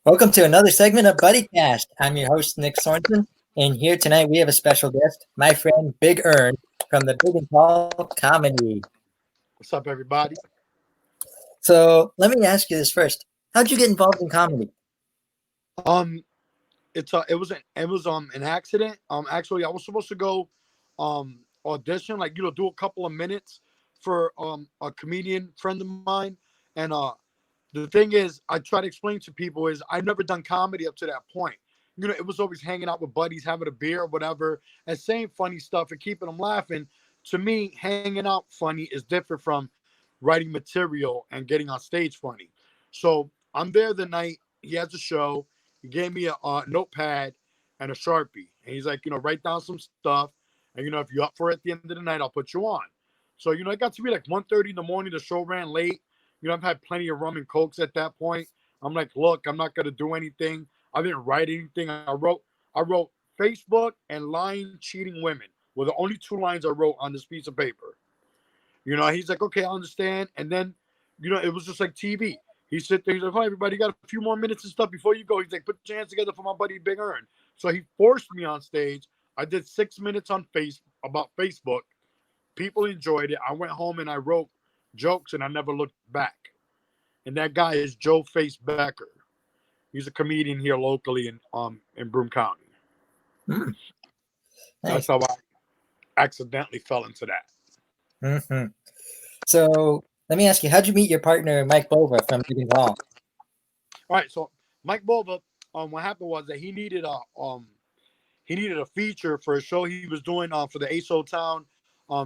Welcome to another segment of Buddycast. I'm your host, Nick Sorensen, and here tonight we have a special guest, my friend Big Ern from the Big and Tall Comedy. What's up, everybody? So let me ask you this first: how'd you get involved in comedy? Um, it was an accident. Actually, I was supposed to go audition, like do a couple of minutes for a comedian friend of mine, and the thing is, I try to explain to people is I've never done comedy up to that point. It was always hanging out with buddies, having a beer or whatever, and saying funny stuff and keeping them laughing. To me, hanging out funny is different from writing material and getting on stage funny. So I'm there the night he has a show. He gave me a notepad and a Sharpie. And he's like, write down some stuff. And, if you're up for it at the end of the night, I'll put you on. So, it got to be like 1:30 in the morning. The show ran late. I've had plenty of rum and cokes at that point. I'm like, look, I'm not going to do anything. I didn't write anything. I wrote Facebook and lying, cheating women were the only two lines I wrote on this piece of paper. He's like, okay, I understand. And then, it was just like TV. He sit there, he's like, hi, everybody, you got a few more minutes and stuff before you go. He's like, put your hands together for my buddy Big Ern. So he forced me on stage. I did 6 minutes on about Facebook. People enjoyed it. I went home and I wrote jokes and I never looked back. And that guy is Joe Face Becker. He's a comedian here locally in Broome County. Nice. That's how I accidentally fell into that. Mm-hmm. So let me ask you, how'd you meet your partner, Mike Bova from Big and Tall? All right, so Mike Bova, what happened was that he needed a feature for a show he was doing for the ASO Town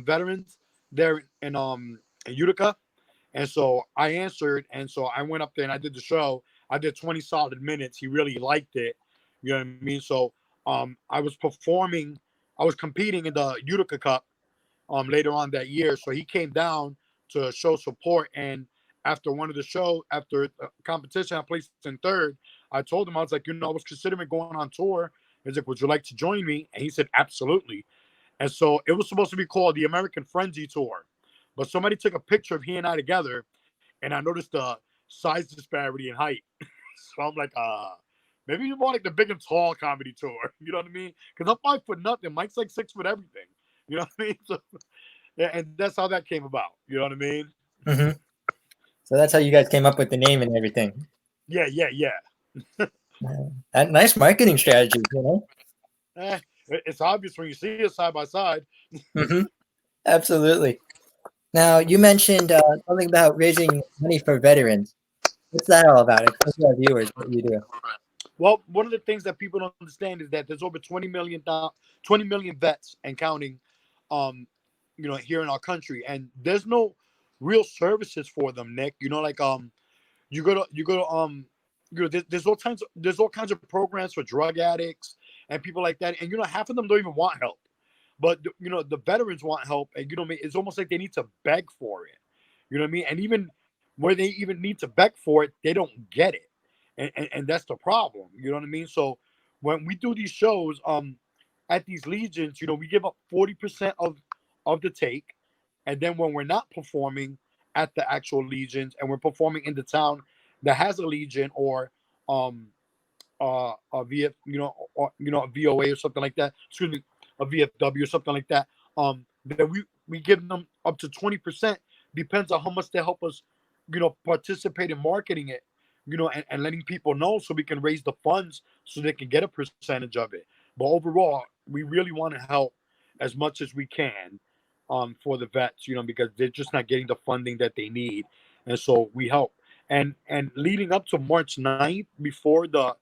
veterans there in Utica. And so I answered, and so I went up there and I did the show. I did 20 solid minutes. He really liked it. You know what I mean? So I was competing in the Utica Cup later on that year. So he came down to show support. And after the competition, I placed in third. I told him, I was like, I was considering going on tour. He's like, would you like to join me? And he said, absolutely. And so it was supposed to be called the American Frenzy Tour. But somebody took a picture of he and I together, and I noticed the size disparity in height. So I'm like, maybe you want like the Big and Tall Comedy Tour. You know what I mean? Because I'm 5'0". Mike's like 6' everything. You know what I mean? So, yeah, and that's how that came about. You know what I mean? Mm-hmm. So that's how you guys came up with the name and everything. Yeah. Nice marketing strategy, It's obvious when you see it side by side. Mm-hmm. Absolutely. Now, you mentioned something about raising money for veterans. What's that all about? Explain to our viewers what you do. Well, one of the things that people don't understand is that there's over 20 million vets and counting, here in our country, and there's no real services for them, Nick. There's all kinds of programs for drug addicts and people like that, and half of them don't even want help. But the veterans want help, and it's almost like they need to beg for it. You know what I mean? And even where they even need to beg for it, they don't get it, and that's the problem. You know what I mean? So when we do these shows, at these legions, we give up 40% of the take, and then when we're not performing at the actual legions and we're performing in the town that has a legion or a VF, a VOA or something like that. Excuse me. A VFW or something like that, that we give them up to 20%. Depends on how much they help us, participate in marketing it, and letting people know so we can raise the funds so they can get a percentage of it. But overall, we really want to help as much as we can for the vets, because they're just not getting the funding that they need. And so we help. And leading up to March 9th, before the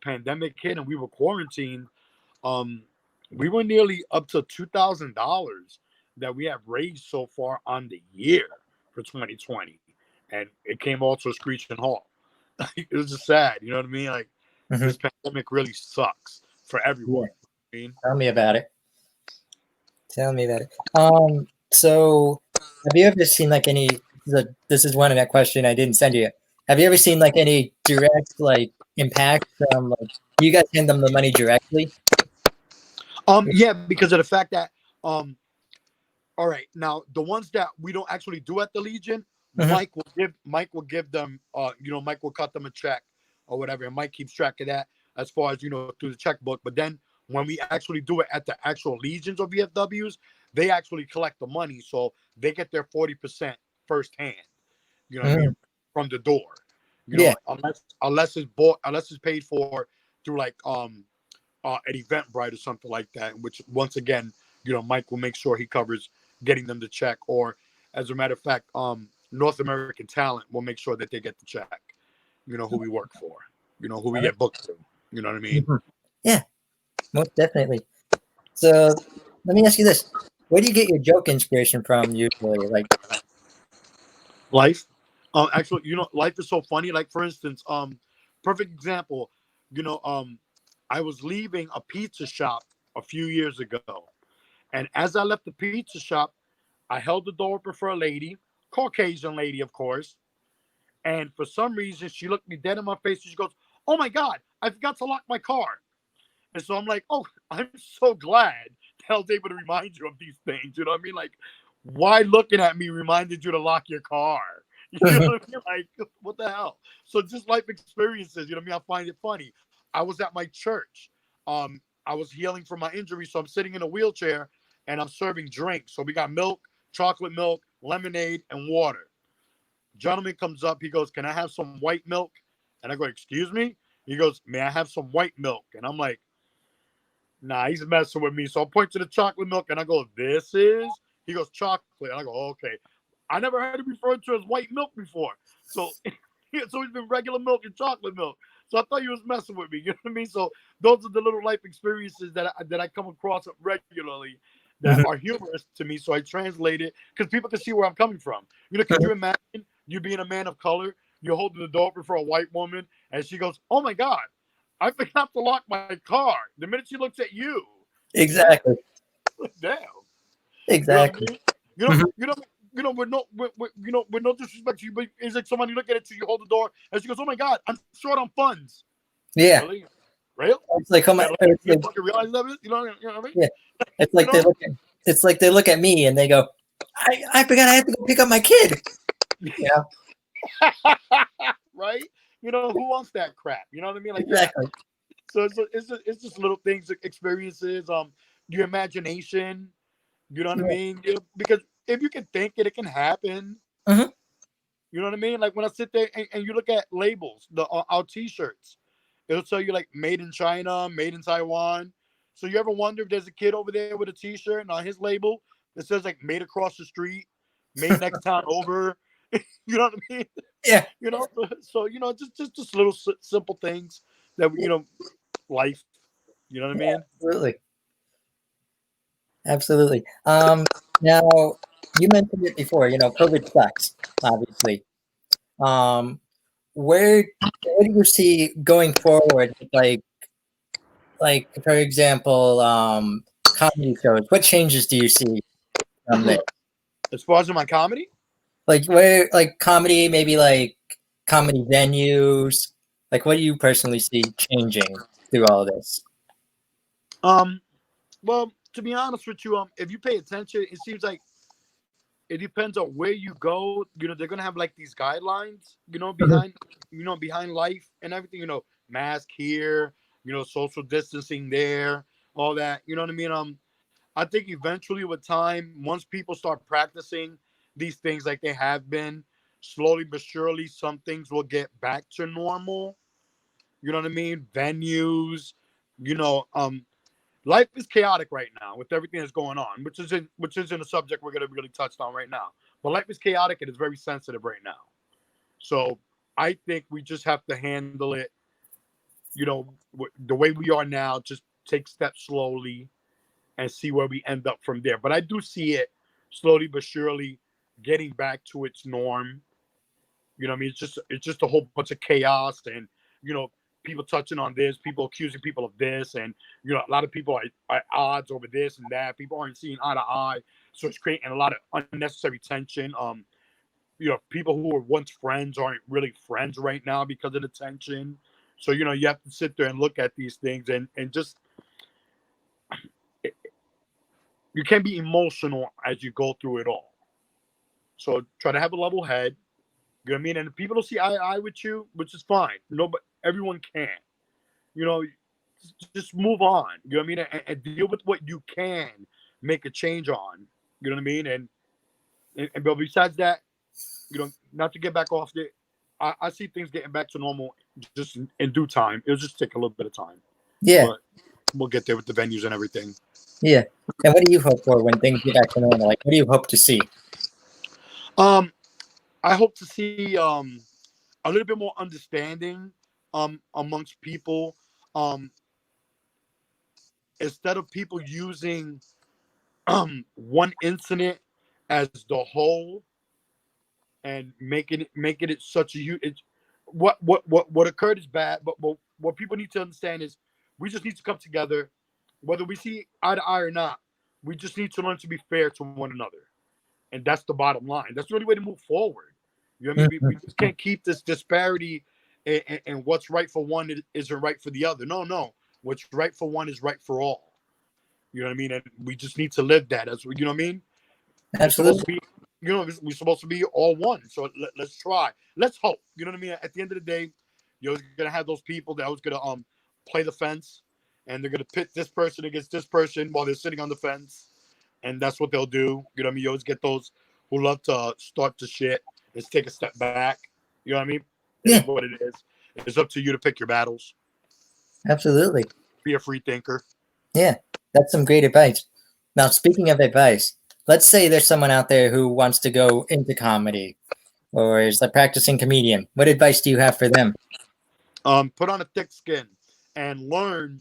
pandemic hit and we were quarantined, we were nearly up to $2,000 that we have raised so far on the year for 2020, and it came all to a screeching halt. It was just sad, you know what I mean? Like this pandemic really sucks for everyone. Yeah. I mean, tell me about it. So have you ever seen like any? This is one of that question I didn't send you. Have you ever seen like any direct impact from you guys send them the money directly? Yeah, because of the fact that all right, now the ones that we don't actually do at the Legion, Mhm. Mike will give them Mike will cut them a check or whatever, and Mike keeps track of that as far as through the checkbook. But then when we actually do it at the actual legions or VFWs, they actually collect the money, so they get their 40% firsthand. You know what I Mhm. mean, from the door. Yeah. Unless it's paid for through like an Eventbrite or something like that. Which once again, Mike will make sure he covers getting them the check. Or as a matter of fact, North American Talent will make sure that they get the check. Who we work for. Who we get booked to. You know what I mean? Mhm. Yeah, most definitely. So let me ask you this: where do you get your joke inspiration from usually? Like, Life. Actually, life is so funny. Like for instance, perfect example. You know, um, I was leaving a pizza shop a few years ago, and as I left the pizza shop, I held the door open for a lady, Caucasian lady, of course. And for some reason, she looked me dead in my face and she goes, "Oh my God, I forgot to lock my car." And so I'm like, "Oh, I'm so glad that I was able to remind you of these things." You know what I mean? Like, why looking at me reminded you to lock your car? You know what I mean? Like, what the hell? So just life experiences, you know what I mean? I find it funny. I was at my church. I was healing from my injury, so I'm sitting in a wheelchair and I'm serving drinks. So we got milk, chocolate milk, lemonade, and water. Gentleman comes up, he goes, "Can I have some white milk?" And I go, "Excuse me?" He goes, "May I have some white milk?" And I'm like, "Nah, he's messing with me." So I point to the chocolate milk and I go, "This is?" He goes, "Chocolate." And I go, "Okay." I never heard it referred to as white milk before. So so it's been regular milk and chocolate milk. So I thought he was messing with me. You know what I mean? So those are the little life experiences that I come across regularly that Mhm. are humorous to me. So I translate it because people can see where I'm coming from. Could you imagine you being a man of color? You're holding the door open for a white woman, and she goes, "Oh my God, I forgot to lock my car." The minute she looks at you, damn, Exactly. damn. You know what I Exactly. mean? Mhm. With no disrespect to you, but it's like somebody look at it to you, hold the door, and she goes, "Oh my God, I'm short on funds." Yeah. Really? Real? It's like, oh my, And like, it's you like, fucking realize that? You know what I mean? yeah. It's You like they know? look at, it's like they look at me and they go, I forgot I have to go pick up my kid. Yeah. Right? Who wants that crap? You know what I mean? Like, yeah. Exactly. So it's just little things, experiences, your imagination. You know what I Yeah. mean? Because if you can think it, it can happen. Mhm. You know what I mean? Like when I sit there and you look at labels, our T-shirts, it'll tell you like made in China, made in Taiwan. So you ever wonder if there's a kid over there with a T-shirt and on his label it says like made across the street, made next town over. You know what I mean? Yeah. So just little simple things that life. You know what I Yeah. mean? Absolutely. Absolutely. Now you mentioned it before. COVID sucks, obviously. Um, where do you see going forward? Like for example, comedy shows. What changes do you see from there? As far as in my comedy, Like where, like comedy, maybe like comedy venues. Like what do you personally see changing through all of this? um, well, to be honest with you, if you pay attention, it seems like it depends on where you go. They're gonna have like these guidelines, Mhm. behind life and everything. Mask here, social distancing there, all that. You know what I mean? I think eventually with time, once people start practicing these things like they have been, slowly but surely, some things will get back to normal. You know what I mean? Venues, you know, life is chaotic right now with everything that's going on, which isn't a subject we're gonna really touch on right now. But life is chaotic and it's very sensitive right now. So I think we just have to handle it, the way we are now. Just take steps slowly and see where we end up from there. But I do see it slowly but surely getting back to its norm. You know what I mean? It's just a whole bunch of chaos and you know people touching on this, people accusing people of this, and a lot of people are at odds over this and that. People aren't seeing eye to eye, so it's creating a lot of unnecessary tension. People who were once friends aren't really friends right now because of the tension. So you have to sit there and look at these things and just you can't be emotional as you go through it all. So try to have a level head, You know what I mean? And if people don't see eye to eye with you, which is fine. No, but everyone can. You know, just move on. You know what I mean? And deal with what you can make a change on. You know what I mean? But besides that, not to get back off it, I see things getting back to normal just in due time. It'll just take a little bit of time. Yeah. But we'll get there with the venues and everything. Yeah. And what do you hope for when things get back to normal? Like, what do you hope to see? I hope to see a little bit more understanding amongst people. Instead of people using one incident as the whole and making it such a huge. What occurred is bad, but what people need to understand is we just need to come together, whether we see eye to eye or not. We just need to learn to be fair to one another, and that's the bottom line. That's the only way to move forward. You know what I mean? We just can't keep this disparity, and what's right for one isn't right for the other. No. What's right for one is right for all. You know what I mean? And we just need to live that. As you know what I mean? Absolutely. We're supposed to be all one. So let's try. Let's hope. You know what I mean? At the end of the day, you're gonna have those people that was gonna play the fence, and they're gonna pit this person against this person while they're sitting on the fence, and that's what they'll do. You know what I mean? You always get those who love to start the shit. Let's take a step back. You know what I mean? It is what it is. It's up to you to pick your battles. Absolutely. Be a free thinker. Yeah, that's some great advice. Now, speaking of advice, let's say there's someone out there who wants to go into comedy or is a practicing comedian. What advice do you have for them? Put on a thick skin and learn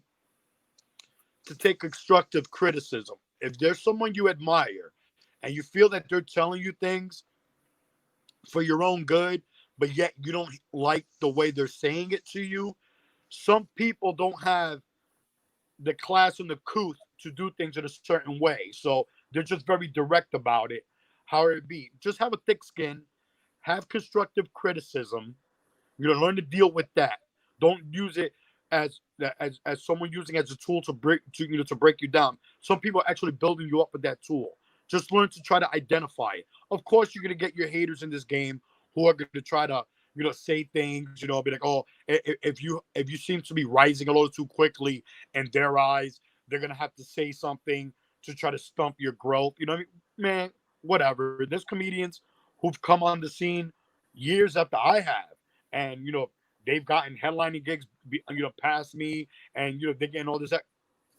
to take constructive criticism. If there's someone you admire and you feel that they're telling you things for your own good, but yet you don't like the way they're saying it to you, some people don't have the class and the couth to do things in a certain way. So they're just very direct about it. How it be. Just have a thick skin, have constructive criticism. Learn to deal with that. Don't use it as someone using it as a tool to break you down. Some people are actually building you up with that tool. Just learn to try to identify it. Of course, you're gonna get your haters in this game who are gonna try to say things, be like, oh, if you seem to be rising a little too quickly in their eyes, they're gonna have to say something to try to stump your growth. You know what I mean? Man, whatever. There's comedians who've come on the scene years after I have, and they've gotten headlining gigs, past me, and they're getting all this.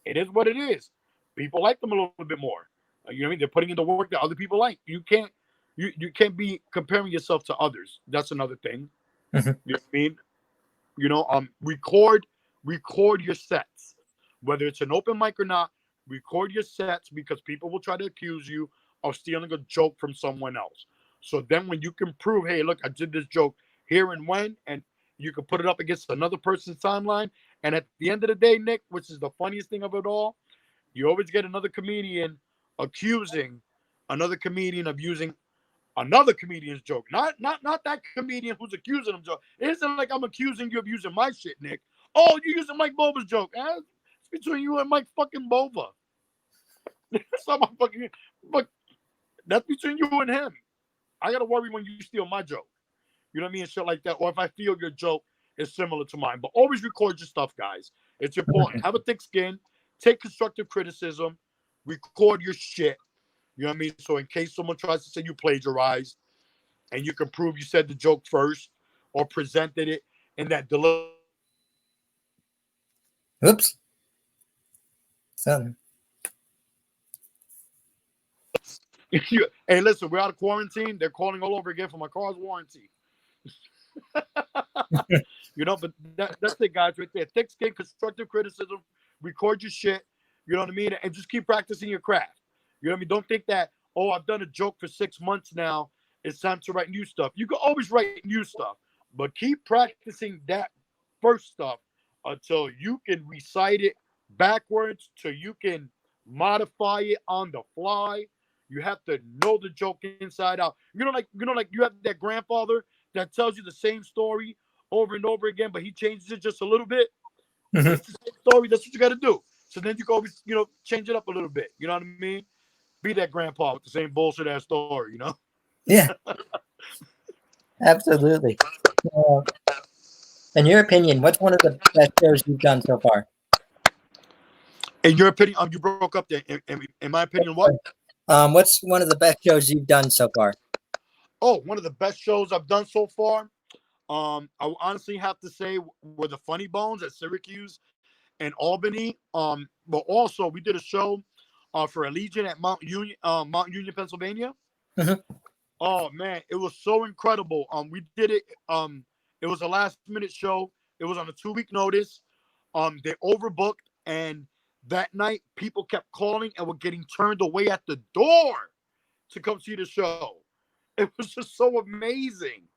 It is what it is. People like them a little bit more. You know what I mean? They're putting in the work that other people like. You can't be comparing yourself to others. That's another thing. Mm-hmm. You know what I mean? Record your sets, whether it's an open mic or not. Record your sets because people will try to accuse you of stealing a joke from someone else. So then when you can prove, hey, look, I did this joke here and when, and you can put it up against another person's timeline. And at the end of the day, Nick, which is the funniest thing of it all, you always get another comedian accusing another comedian of using another comedian's joke. Not that comedian who's accusing him joke. It isn't like I'm accusing you of using my shit, Nick. Oh, you using Mike Bova's joke. It's between you and Mike fucking Bova. That's not my fucking, but that's between you and him. I gotta worry when you steal my joke. You know what I mean? Shit like that. Or if I feel your joke is similar to mine. But always record your stuff, guys. It's important. Have a thick skin. Take constructive criticism. Record your shit. You know what I mean? So in case someone tries to say you plagiarized and you can prove you said the joke first or presented it in that delivery. Oops. Something. Hey, listen, we're out of quarantine. They're calling all over again for my car's warranty. But that's it, guys, right there. Thick skin, constructive criticism. Record your shit. You know what I mean? And just keep practicing your craft. You know what I mean? Don't think that, oh, I've done a joke for 6 months now. It's time to write new stuff. You can always write new stuff, but keep practicing that first stuff until you can recite it backwards, till you can modify it on the fly. You have to know the joke inside out. Like you have that grandfather that tells you the same story over and over again, but he changes it just a little bit. Mm-hmm. It's the same story. That's what you got to do. So then you can always, change it up a little bit. You know what I mean? Be that grandpa with the same bullshit ass story, Yeah. Absolutely. Uh, in your opinion, what's one of the best shows you've done so far? In your opinion, you broke up there. In my opinion, what? What's one of the best shows you've done so far? Oh, one of the best shows I've done so far. I will honestly have to say were the Funny Bones at Syracuse and Albany. But also we did a show for Allegiant at Mount Union, Pennsylvania. Mhm. Oh man, it was so incredible. We did it. It was a last minute show. It was on a 2-week notice. They overbooked, and that night people kept calling and were getting turned away at the door to come see the show. It was just so amazing.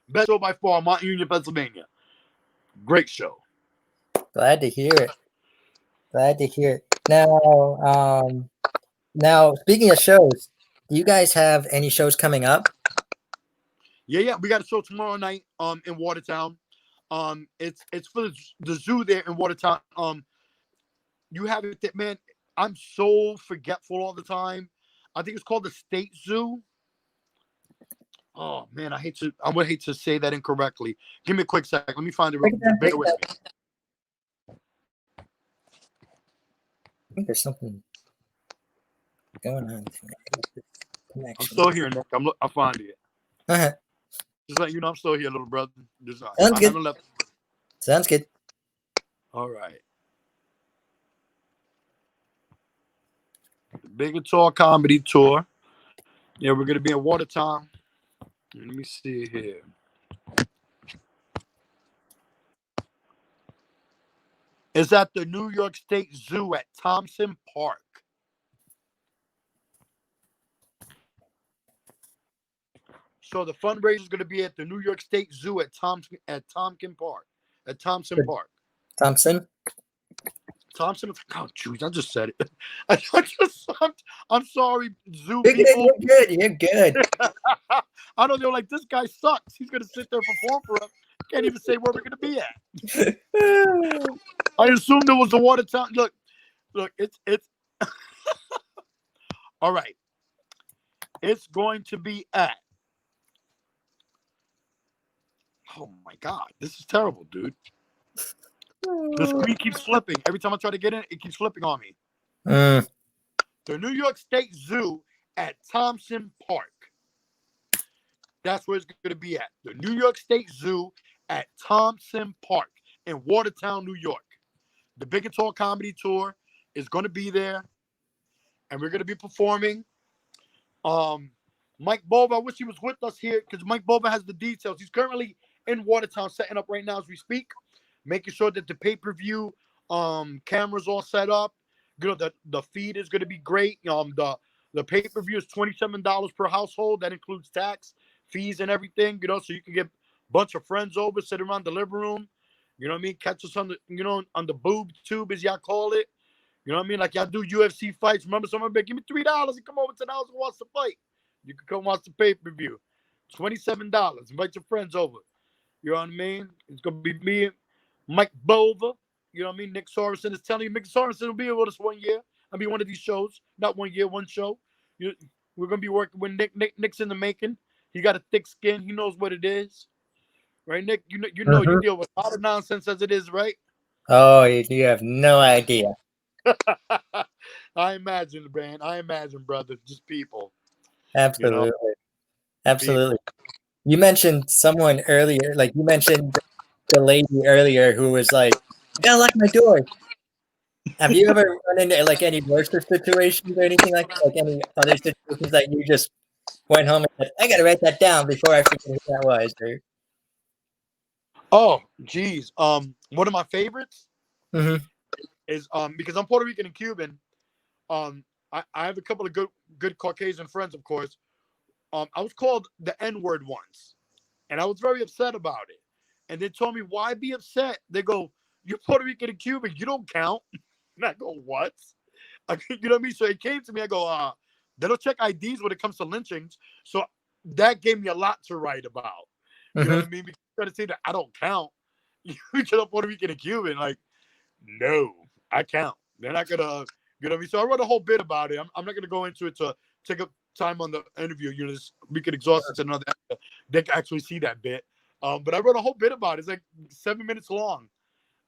Best show by far, Mount Union, Pennsylvania. Great show. Glad to hear it. Glad to hear it. Now speaking of shows, do you guys have any shows coming up? Yeah. We got a show tomorrow night in Watertown. It's for the zoo there in Watertown. You have it that, man, I'm so forgetful all the time. I think it's called the State Zoo. Oh man, I would hate to say that incorrectly. Give me a quick second. Let me find it. Bear with me. I think there's something going on. I'm still here, Nick. I'll find it. Uh-huh. Just like I'm still here, little brother. Sounds good. Haven't left. Sounds good. All right. The Big Ern Comedy Tour. Yeah, we're gonna be in Watertown. Let me see here. It's at the New York State Zoo at Thompson Park. So the fundraiser is going to be at the New York State Zoo at Thompson Park. Thompson? Thompson. Oh, jeez, I just said it. I'm sorry, zoo You're people. good. You're good. I know they're like, this guy sucks. He's going to sit there and perform for us. Can't even say where we're going to be at. I assumed it was the Watertown. Look, it's all right. It's going to be at. Oh my God, this is terrible, dude. The screen keeps flipping. Every time I try to get in, it keeps flipping on me. The New York State Zoo at Thompson Park. That's where it's going to be at. The New York State Zoo at Thompson Park in Watertown, New York. The Big Ern Comedy Tour is going to be there, and we're going to be performing. Mike Bova, I wish he was with us here because Mike Bova has the details. He's currently in Watertown setting up right now as we speak, making sure that the pay-per-view camera's all set up. You know, the feed is going to be great. The pay-per-view is $27 per household. That includes tax, fees, and everything, you know, so you can get a bunch of friends over, sit around the living room, you know what I mean? Catch us on the, on the boob tube, as y'all call it. You know what I mean? Like y'all do UFC fights. Remember, someone be give me $3 and come over to the house and watch the fight. You can come watch the pay-per-view. $27. Invite your friends over. You know what I mean? It's going to be me and Mike Bova. You know what I mean? Nick Sorensen is telling you. Nick Sorensen will be with us one year. I'll be one of these shows. Not 1 year, one show. We're going to be working with Nick. Nick's in the making. He got a thick skin. He knows what it is. Right, Nick? You know you deal with a lot of nonsense as it is, right? Oh, you have no idea. I imagine, man. I imagine, brother. Just people. Absolutely. You know? Absolutely. You mentioned someone earlier, like you mentioned the lady earlier who was like, I gotta lock my door. Have you ever run into like any worse situations or anything like that? Like any other situations that you just went home and said, I gotta write that down before I forget who that was? Or... Oh, geez. One of my favorites is because I'm Puerto Rican and Cuban. I have a couple of good Caucasian friends, of course. I was called the N-word once, and I was very upset about it. And they told me, why be upset? They go, you're Puerto Rican and Cuban. You don't count. And I go, what? You know what I mean? So it came to me. I go, they don't check IDs when it comes to lynchings. So that gave me a lot to write about. You know what I mean? Because you got to say that I don't count. You get up Puerto Rican and Cuban. Like, no, I count. They're not going to, you know what I mean? So I wrote a whole bit about it. I'm not going to go into it to take up time on the interview, we could exhaust it to another. They can actually see that bit. But I wrote a whole bit about it. It's like 7 minutes long.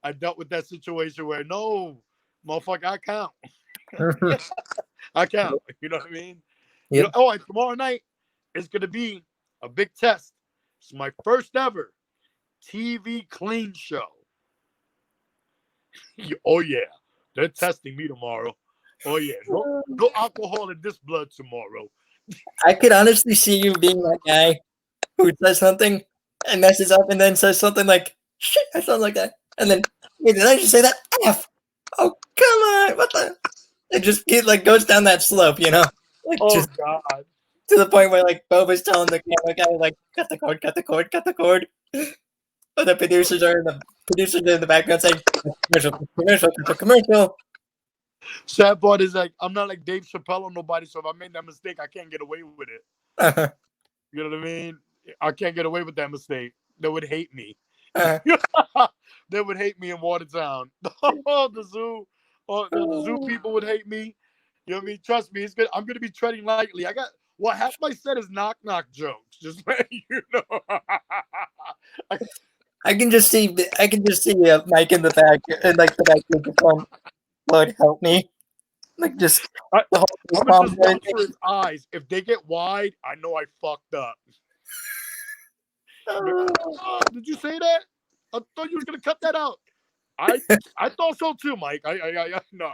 I dealt with that situation where no, motherfucker, I count. I count. You know what I mean? Yep. And tomorrow night is gonna be a big test. It's my first ever TV clean show. Oh yeah, they're testing me tomorrow. Oh yeah, no alcohol in this blood tomorrow. I could honestly see you being that guy who says something and messes up and then says something like shit or something like that. And then, wait, did I just say that? F. Oh, come on. What the? It just goes down that slope, you know? Like, Oh God. To the point where like Boba's telling the camera guy like cut the cord, cut the cord, cut the cord. But the producers are in the background saying commercial. Sad part is like I'm not like Dave Chappelle or nobody, so if I made that mistake, I can't get away with it. Uh-huh. You know what I mean? I can't get away with that mistake. They would hate me. Uh-huh. They would hate me in Watertown. The zoo people would hate me. You know what I mean? Trust me, it's good. I'm gonna be treading lightly. Half my set is knock jokes. Just letting you know. I can just see Mike in the back and like the back of the phone. Lord help me. Like just I'm gonna just watch for his eyes. If they get wide, I know I fucked up. Did you say that? I thought you were gonna cut that out. I thought so too, Mike. I no.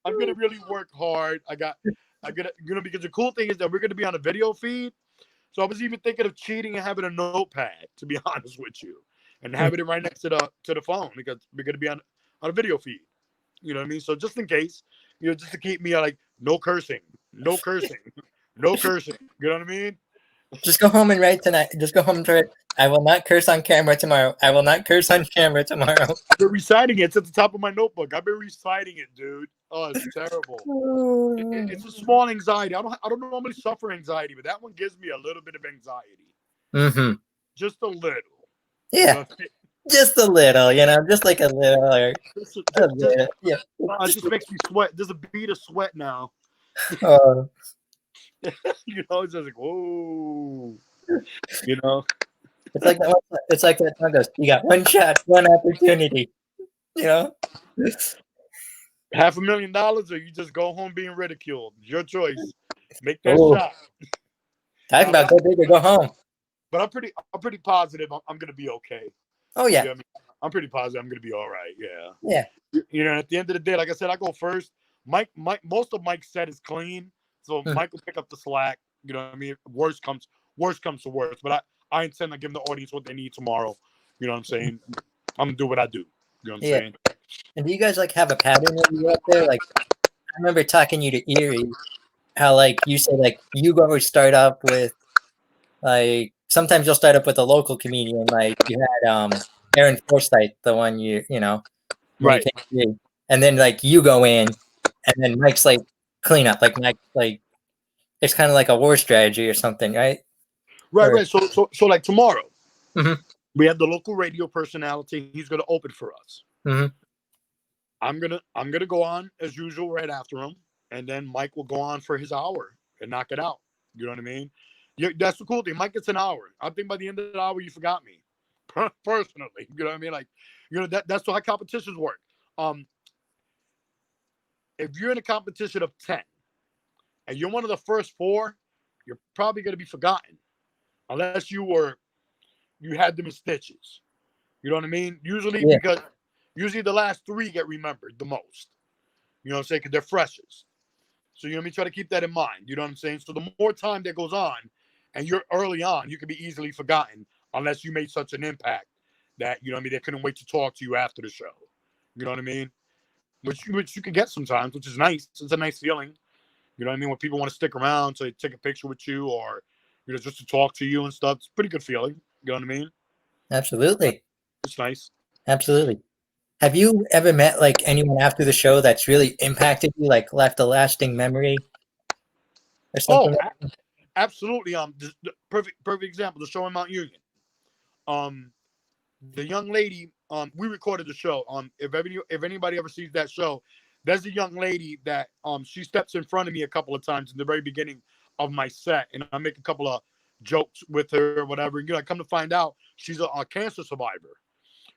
I'm gonna really work hard. Because the cool thing is that we're gonna be on a video feed. So I was even thinking of cheating and having a notepad, to be honest with you, and having it right next to the phone because we're gonna be on a video feed. You know what I mean? So just in case, just to keep me like no cursing. No cursing. You know what I mean? Just go home and write tonight. Just go home and write. I will not curse on camera tomorrow. I will not curse on camera tomorrow. I've been reciting it. It's at the top of my notebook. I've been reciting it, dude. Oh, it's terrible. It's a small anxiety. I don't normally suffer anxiety, but that one gives me a little bit of anxiety. Mm-hmm. Just a little. Yeah. Just a little, just like a little. Or a bit. Yeah. It just makes me sweat. There's a bead of sweat now. It's just like, whoa. It's like that song goes, you got one shot, one opportunity. $500,000 or you just go home being ridiculed. Your choice. Make that shot. Talk about go big or go home. But I'm pretty positive I'm gonna be okay. Oh yeah. You know I'm pretty positive I'm gonna be all right. Yeah. Yeah. At the end of the day, like I said, I go first. Mike, most of Mike's set is clean. So Mike will pick up the slack. You know what I mean? Worst comes to worst. But I intend to give the audience what they need tomorrow. You know what I'm saying? I'm gonna do what I do. You know what I'm saying? And do you guys have a pattern when you go up there? Like I remember talking you to Erie, how you say you always start up with sometimes you'll start up with a local comedian, like you had Aaron Forsythe, the one right. And then you go in and then Mike's clean up. Mike it's kind of like a war strategy or something, right? Right. So like tomorrow, mm-hmm. we have the local radio personality. He's gonna open for us. Mm-hmm. I'm gonna go on as usual right after him, and then Mike will go on for his hour and knock it out. You know what I mean? That's the cool thing. Mike gets an hour. I think by the end of the hour, you forgot me. Personally, you know what I mean? That's how competitions work. If you're in a competition of 10 and you're one of the first 4, you're probably going to be forgotten unless you had them in stitches. You know what I mean? Because the last 3 get remembered the most. You know what I'm saying? Because they're freshest. So, you know what I mean? Try to keep that in mind. You know what I'm saying? So the more time that goes on and you're early on, you can be easily forgotten unless you made such an impact that, you know what I mean, they couldn't wait to talk to you after the show. You know what I mean? Which you can get sometimes, which is nice. It's a nice feeling. You know what I mean? When people want to stick around to take a picture with you or, just to talk to you and stuff. It's a pretty good feeling. You know what I mean? Absolutely. It's nice. Absolutely. Have you ever met anyone after the show that's really impacted you, left a lasting memory or something? Oh, absolutely. The perfect example, the show in Mount Union. The young lady, we recorded the show. If anybody ever sees that show, there's a young lady that she steps in front of me a couple of times in the very beginning of my set, and I make a couple of jokes with her or whatever. I come to find out she's a cancer survivor.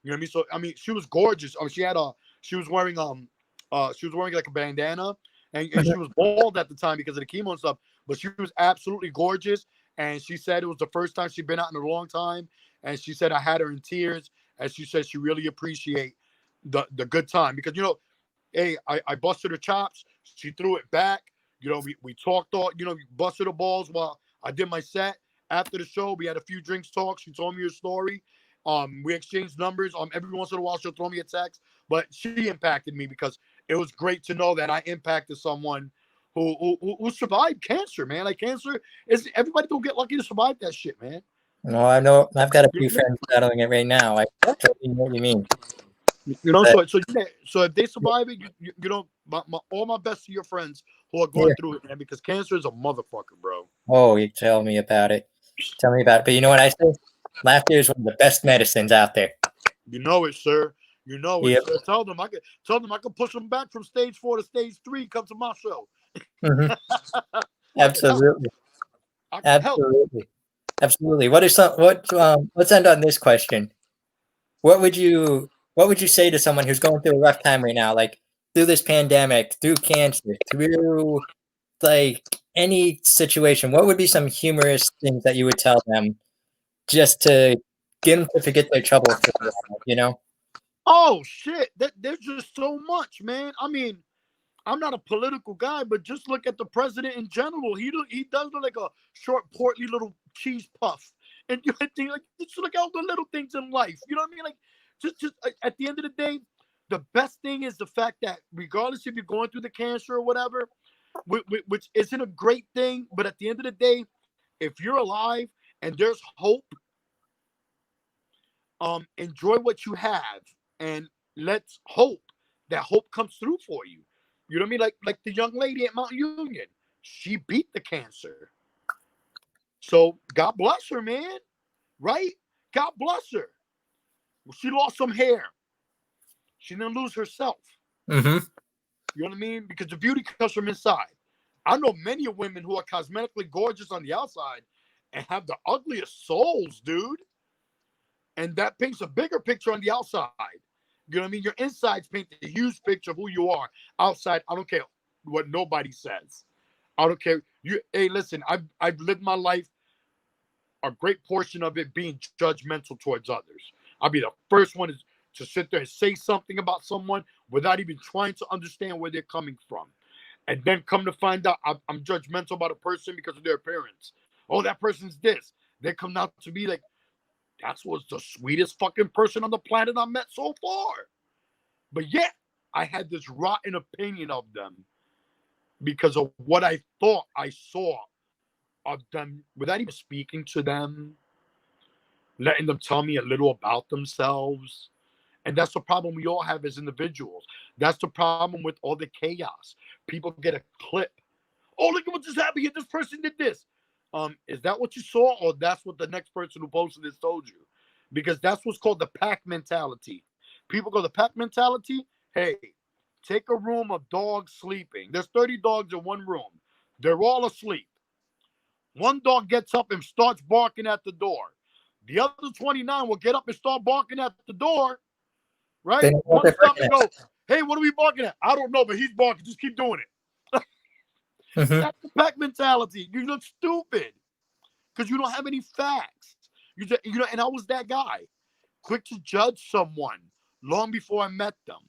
You know what I mean? So I mean, she was gorgeous. She was wearing like a bandana, and she was bald at the time because of the chemo and stuff. But she was absolutely gorgeous, and she said it was the first time she'd been out in a long time, and she said I had her in tears, and she said she really appreciate the good time because hey, I busted her chops. She threw it back. We talked all, we busted her balls while I did my set. After the show, we had a few drinks talk. She told me her story. We exchanged numbers. Every once in a while, she'll throw me a text. But she impacted me because it was great to know that I impacted someone who survived cancer, man. Like cancer is everybody don't get lucky to survive that shit, man. No, I know. I've got a few friends battling it right now. I totally know what you mean. So if they survive it, all my best to your friends who are going through it, man, because cancer is a motherfucker, bro. Oh, you tell me about it. Tell me about it. But you know what I say? Laughter is one of the best medicines out there. You know it, sir. You know it. Yep. Sir. Tell them I can push them back from stage 4 to stage 3. Come to my show. Mm-hmm. Absolutely. Absolutely. Let's end on this question. What would you say to someone who's going through a rough time right now, like through this pandemic, through cancer, through like any situation? What would be some humorous things that you would tell them just to get them to forget their trouble for a while, Oh shit! There's just so much, man. I mean, I'm not a political guy, but just look at the president in general. He does look like a short, portly little cheese puff, and you think like just look at all the little things in life. You know what I mean? Like just at the end of the day, the best thing is the fact that regardless if you're going through the cancer or whatever, which isn't a great thing, but at the end of the day, if you're alive and there's hope, enjoy what you have, and let's hope that hope comes through for you. You know what I mean? Like the young lady at Mount Union, she beat the cancer. So God bless her, man. Right? God bless her. She lost some hair. She didn't lose herself. Mm-hmm. You know what I mean? Because the beauty comes from inside. I know many women who are cosmetically gorgeous on the outside and have the ugliest souls, dude. And that paints a bigger picture on the outside. You know what I mean? Your insides paint a huge picture of who you are. Outside, I don't care what nobody says. I don't care. Hey, listen, I've lived my life, a great portion of it being judgmental towards others. I'll be the first one to sit there and say something about someone without even trying to understand where they're coming from. And then come to find out I'm judgmental about a person because of their appearance. Oh, that person's this. They come out to be like, that was the sweetest fucking person on the planet I met so far. But yet, I had this rotten opinion of them because of what I thought I saw of them without even speaking to them, letting them tell me a little about themselves. And that's the problem we all have as individuals. That's the problem with all the chaos. People get a clip. Oh, look at what just happened here. This person did this. Is that what you saw, or that's what the next person who posted this told you? Because that's what's called the pack mentality. People go the pack mentality. Hey, take a room of dogs sleeping. There's 30 dogs in one room. They're all asleep. One dog gets up and starts barking at the door. The other 29 will get up and start barking at the door. Right? One stop and go, hey, what are we barking at? I don't know, but he's barking. Just keep doing it. Mm-hmm. That's the pack mentality. You look stupid because you don't have any facts. And I was that guy, quick to judge someone long before I met them,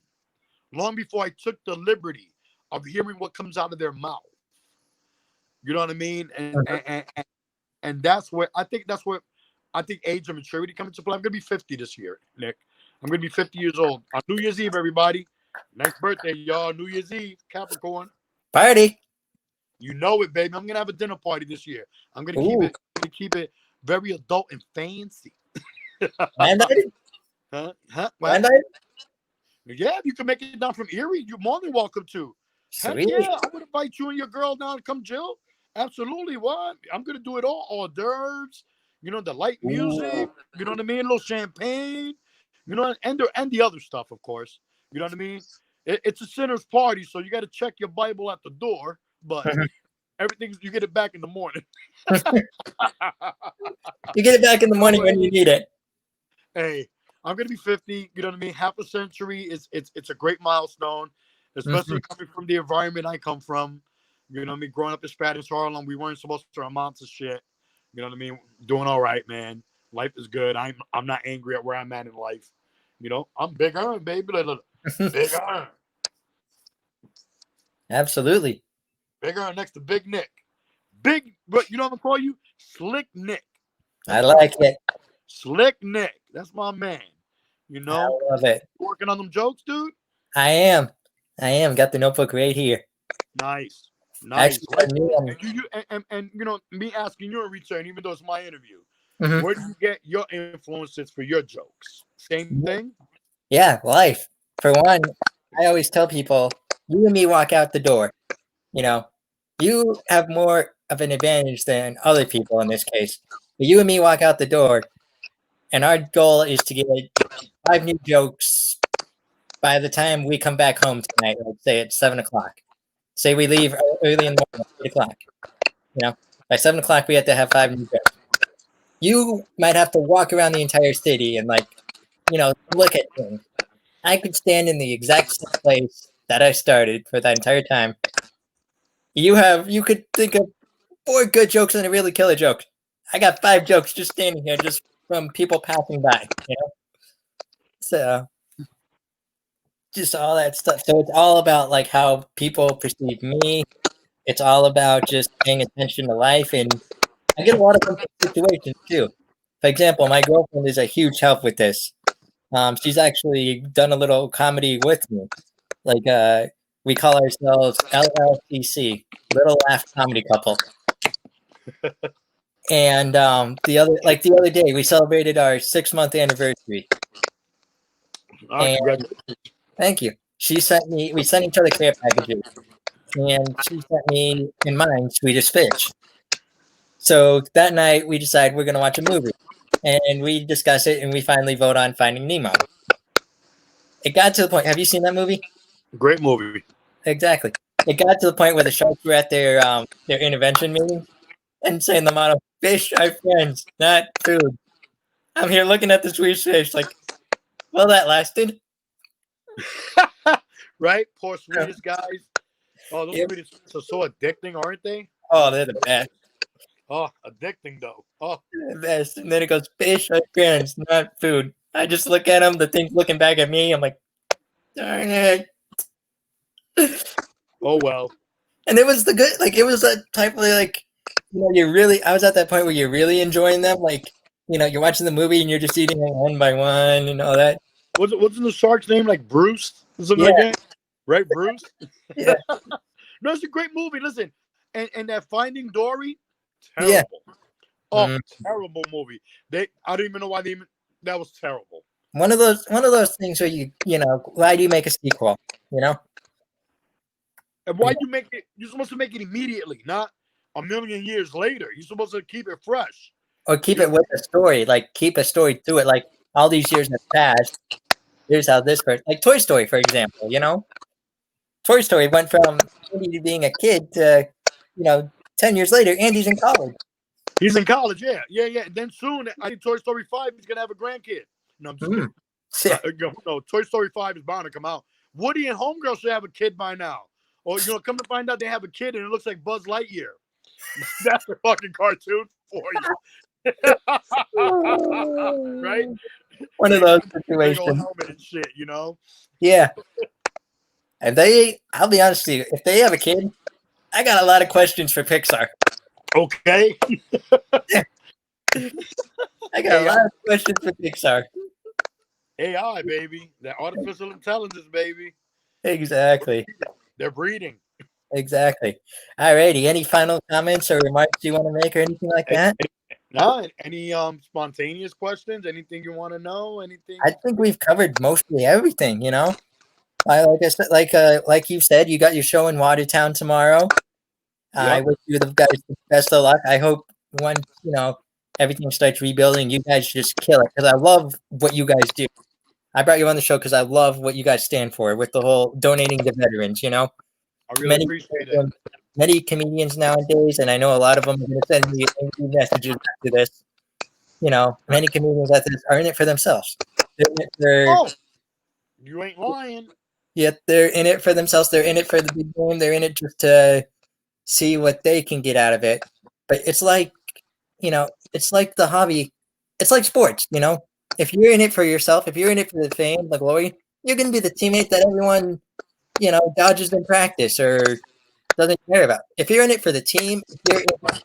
long before I took the liberty of hearing what comes out of their mouth. You know what I mean? And that's where I think age and maturity come into play. I'm gonna be 50 this year, Nick. I'm gonna be 50 years old on New Year's Eve. Everybody, next birthday, y'all. New Year's Eve, Capricorn party. You know it, baby. I'm gonna have a dinner party this year. I'm gonna keep it very adult and fancy. Huh? Yeah, you can make it down from Erie. You're more than welcome to. Heck yeah, I would invite you and your girl down to come chill. Absolutely. What? I'm gonna do it all. Hors d'oeuvres. The light music. You know what I mean? A little champagne. And the other stuff, of course. You know what I mean? It's a sinner's party, so you got to check your Bible at the door. But everything you get it back in the morning. You get it back in the morning when you need it. Hey, I'm gonna be 50. You know what I mean? Half a century is it's a great milestone, especially coming from the environment I come from. You know what I mean? Growing up in Spanish Harlem, we weren't supposed to amount to shit. You know what I mean? Doing all right, man. Life is good. I'm not angry at where I'm at in life. You know, I'm Big Ern, baby. Big Ern. Absolutely. Big Ern next to Big Nick. Big, but you know what I'm gonna call you? Slick Nick. I like it. Slick Nick. That's my man. You know? I love it. Working on them jokes, dude? I am. Got the notebook right here. Nice. Nice. Actually, And you know, me asking you in return, even though it's my interview, Mhm. where do you get your influences for your jokes? Same thing? Yeah, life. For one, I always tell people, you and me walk out the door. You know, you have more of an advantage than other people in this case. But you and me walk out the door, and our goal is to get 5 new jokes by the time we come back home tonight. Let's say it's 7:00. Say we leave early in the morning, 8:00. You know, by 7:00 we have to have 5 new jokes. You might have to walk around the entire city and look at things. I could stand in the exact same place that I started for that entire time. You could think of 4 good jokes and a really killer joke. I got 5 jokes just standing here, just from people passing by. So just all that stuff. So it's all about like how people perceive me. It's all about just paying attention to life, and I get a lot of them situations too. For example, my girlfriend is a huge help with this. She's actually done a little comedy with me. Like we call ourselves LLCC, Little Laugh Comedy Couple. And the other day we celebrated our 6-month anniversary. And thank you. We sent each other care packages, and she sent me in mine Swedish Fish. So that night we decide we're gonna watch a movie, and we discuss it, and we finally vote on Finding Nemo. It got to the point. Have you seen that movie? Great movie. Exactly. It got to the point where the sharks were at their intervention meeting and saying the motto, "Fish are friends, not food." I'm here looking at the Swedish Fish like, well, that lasted. Right? Poor Swedish guys. Oh, those Yep. Swedish fish are so addicting, aren't they? Oh, they're the best. Oh, addicting though. Oh, They're the best. And then it goes, "Fish are friends, not food." I just look at them. The thing's looking back at me. I'm like, darn it. oh well. And it was it was a type of I was at that point where you're really enjoying them. Like, you're watching the movie and you're just eating them one by one and all that. What's the shark's name? Like Bruce? Something like that? Right, Bruce? Yeah. No, it's a great movie. Listen, and that Finding Dory, terrible. Yeah. Oh, terrible movie. I don't even know why that was terrible. One of those things where why do you make a sequel? And why you make it? You're supposed to make it immediately, not a million years later. You're supposed to keep it fresh. Or keep it with a story, like keep a story to it. Like all these years have passed. Here's how this person, like Toy Story, for example. Toy Story went from Andy being a kid to 10 years later, Andy's in college. He's in college, yeah. Then soon, I think Toy Story 5, he's gonna have a grandkid. No, I'm just kidding. No, Toy Story 5 is bound to come out. Woody and Homegirl should have a kid by now. Or come to find out they have a kid and it looks like Buzz Lightyear. That's a fucking cartoon for you. Right? One of those Big situations. old helmet and shit, Yeah. I'll be honest with you, if they have a kid, I got a lot of questions for Pixar. Okay. I got a lot of questions for Pixar. AI, baby. That artificial intelligence, baby. Exactly. They're breeding. Exactly. Alrighty. Any final comments or remarks you want to make or anything like that? Any spontaneous questions? Anything you want to know? Anything? I think we've covered mostly everything, Like I said, like you said, you got your show in Watertown tomorrow. Yep. I wish you the guys the best of luck. I hope once everything starts rebuilding, you guys just kill it, because I love what you guys do. I brought you on the show because I love what you guys stand for with the whole donating to veterans. I really appreciate it. many comedians nowadays, and I know a lot of them are going to send me angry messages after this. Many comedians out there are in it for themselves. They're in it for, Oh, you ain't lying. yet they're in it for themselves. They're in it for the big game. They're in it just to see what they can get out of it. But it's like, it's like the hobby. It's like sports, If you're in it for yourself, if you're in it for the fame, the glory, you're going to be the teammate that everyone, dodges in practice or doesn't care about. If you're in it for the team, if you're in it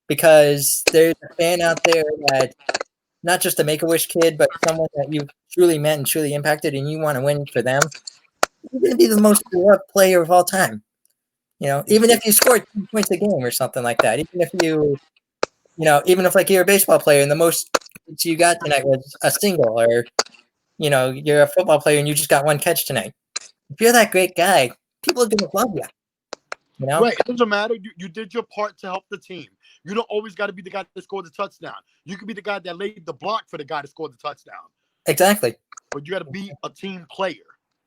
because there's a fan out there that not just a Make-A-Wish kid, but someone that you truly met and truly impacted, and you want to win for them, you're going to be the most beloved player of all time. Even if you scored 2 points a game or something like that, even if even if like you're a baseball player and the most points you got tonight was a single, or you're a football player and you just got 1 catch tonight. If you're that great guy, people are going to love you. Right, it doesn't matter. You did your part to help the team. You don't always got to be the guy that scored the touchdown. You could be the guy that laid the block for the guy that scored the touchdown. Exactly. But you got to be a team player.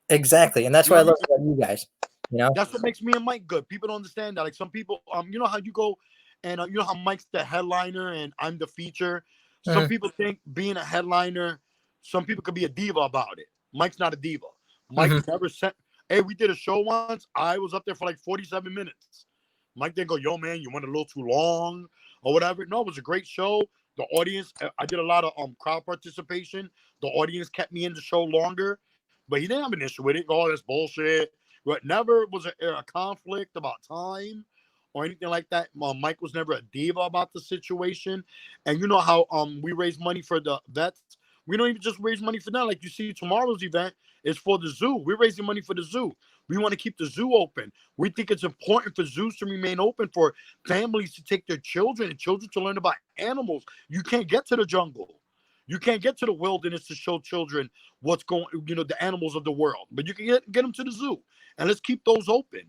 Exactly, and that's what I love about you guys. That's what makes me and Mike good. People don't understand that. Like some people, you know how you go, and you know how Mike's the headliner and I'm the feature. Some people think being a headliner, some people could be a diva about it. Mike's not a diva. Mike never sent. Hey, we did a show once. I was up there for like 47 minutes. Mike didn't go, yo, man, you went a little too long or whatever. No, it was a great show. The audience, I did a lot of crowd participation. The audience kept me in the show longer, but he didn't have an issue with it. Oh, that's bullshit. But never was a conflict about time or anything like that. Mike was never a diva about the situation. And you know how we raise money for the vets? We don't even just raise money for that. Like you see, tomorrow's event is for the zoo. We're raising money for the zoo. We want to keep the zoo open. We think it's important for zoos to remain open for families to take their children and children to learn about animals. You can't get to the jungle. You can't get to the wilderness to show children what's going, the animals of the world. But you can get them to the zoo. And let's keep those open.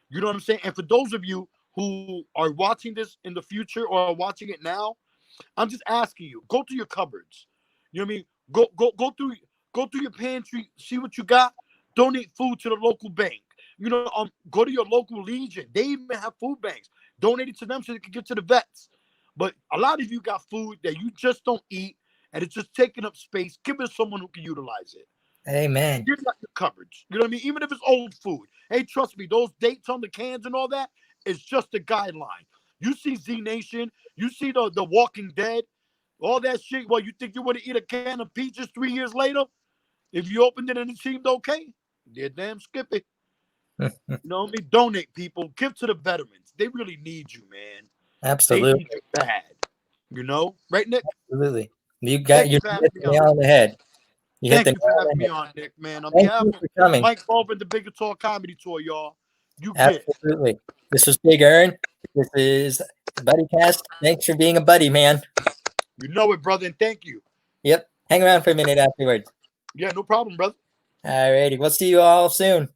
You know what I'm saying? And for those of you who are watching this in the future or are watching it now, I'm just asking you, go through your cupboards. You know what I mean? Go through your pantry, see what you got. Donate food to the local bank. Go to your local Legion. They even have food banks. Donate it to them so they can get to the vets. But a lot of you got food that you just don't eat, and it's just taking up space. Give it to someone who can utilize it. Amen. Give out your cupboards. You know what I mean? Even if it's old food. Hey, trust me, those dates on the cans and all that is just a guideline. You see Z Nation, you see the Walking Dead, all that shit. Well, you think you want to eat a can of peaches 3 years later? If you opened it and it seemed okay, you're damn skippy. You know what I mean? Donate, people. Give to the veterans. They really need you, man. Absolutely. They need you bad. Right, Nick? Absolutely. You hit the nail on the head. Thank you for having me on, Nick, man. On behalf of Mike Bulb and the Big Guitar Comedy Tour, y'all. Absolutely. This was Big Ern. This is Buddycast. Thanks for being a buddy, man. You know it, brother, and thank you. Yep. Hang around for a minute afterwards. Yeah, no problem, brother. All righty. We'll see you all soon.